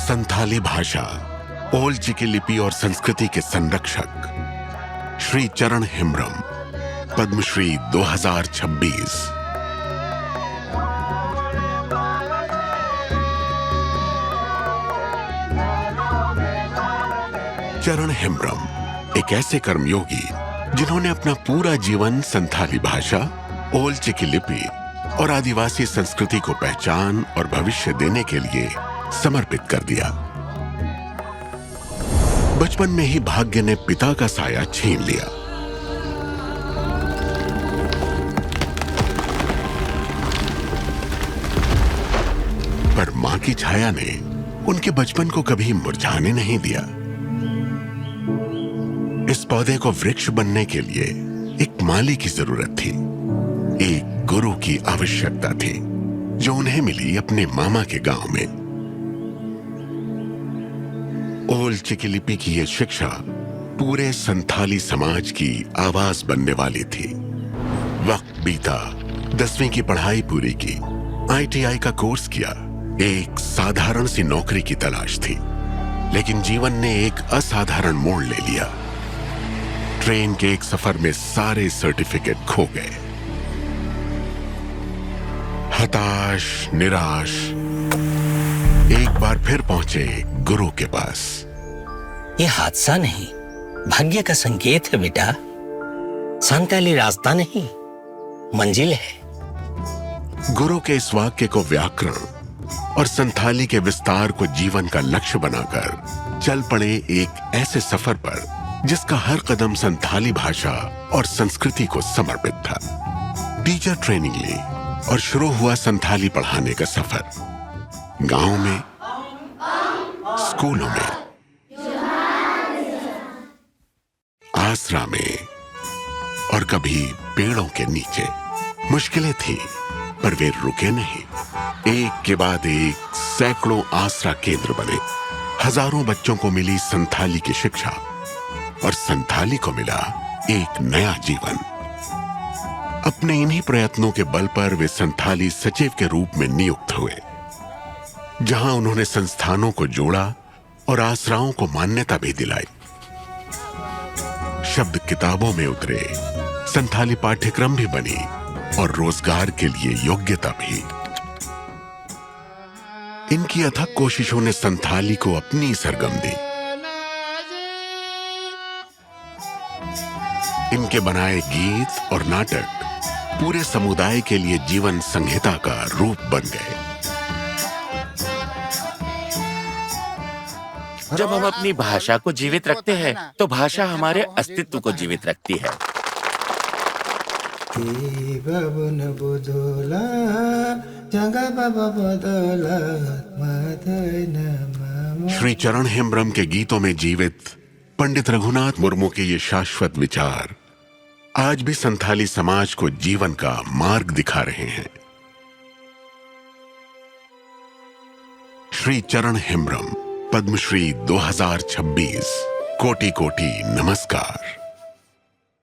संथाली भाषा, ओल चिकी लिपि और संस्कृति के संरक्षक श्री चरण हेम्ब्रम, पद्मश्री 2026। चरण हेम्ब्रम एक ऐसे कर्मयोगी जिन्होंने अपना पूरा जीवन संथाली भाषा, ओल चिकी लिपि और आदिवासी संस्कृति को पहचान और भविष्य देने के लिए समर्पित कर दिया। बचपन में ही भाग्य ने पिता का साया छीन लिया। पर मां की छाया ने उनके बचपन को कभी मुरझाने नहीं दिया। इस पौधे को वृक्ष बनने के लिए एक माली की जरूरत थी, एक गुरु की आवश्यकता थी, जो उन्हें मिली अपने मामा के गांव में। ओल चिकी लिपि की यह शिक्षा पूरे संथाली समाज की आवाज बनने वाली थी। वक्त बीता, 10वीं की पढ़ाई पूरी की, ITI का कोर्स किया, एक साधारण सी नौकरी की तलाश थी। लेकिन जीवन ने एक असाधारण मोड़ ले लिया। ट्रेन के एक सफर में सारे सर्टिफिकेट खो गए। हताश, निराश, एक बार फिर पहुंचे गुरु के पास। यह हादसा नहीं, भाग्य का संकेत है बेटा। संथाली रास्ता नहीं, मंजिल है। गुरु के इस वाक्य को व्याकरण और संथाली के विस्तार को जीवन का लक्ष्य बनाकर चल पड़े एक ऐसे सफर पर जिसका हर कदम संथाली भाषा और संस्कृति को समर्पित था। टीचर ट्रेनिंग ली और शुरू हुआ संथाली पढ़ाने का सफर। गांव में, स्कूलों में, आसरा में और कभी पेड़ों के नीचे। मुश्किलें थी, पर वे रुके नहीं। एक के बाद एक सैकड़ों आसरा केंद्र बने। हजारों बच्चों को मिली संथाली की शिक्षा और संथाली को मिला एक नया जीवन। अपने इन्हीं प्रयत्नों के बल पर वे संथाली सचिव के रूप में नियुक्त हुए, जहां उन्होंने संस्थानों को जोड़ा और आसराओं को मान्यता भी दिलाई। शब्द किताबों में उतरे, संथाली पाठ्यक्रम भी बनी और रोजगार के लिए योग्यता भी। इनकी अथक कोशिशों ने संथाली को अपनी सरगम दी। इनके बनाए गीत और नाटक पूरे समुदाय के लिए जीवन संहिता का रूप बन गए। जब हम अपनी भाषा को जीवित रखते हैं, तो भाषा हमारे अस्तित्व को जीवित रखती है। श्री चरण हेम्ब्रम के गीतों में जीवित पंडित रघुनाथ मुर्मू के ये शाश्वत विचार आज भी संथाली समाज को जीवन का मार्ग दिखा रहे हैं। श्री चरण हेम्ब्रम, पद्मश्री 2026। कोटि कोटि नमस्कार।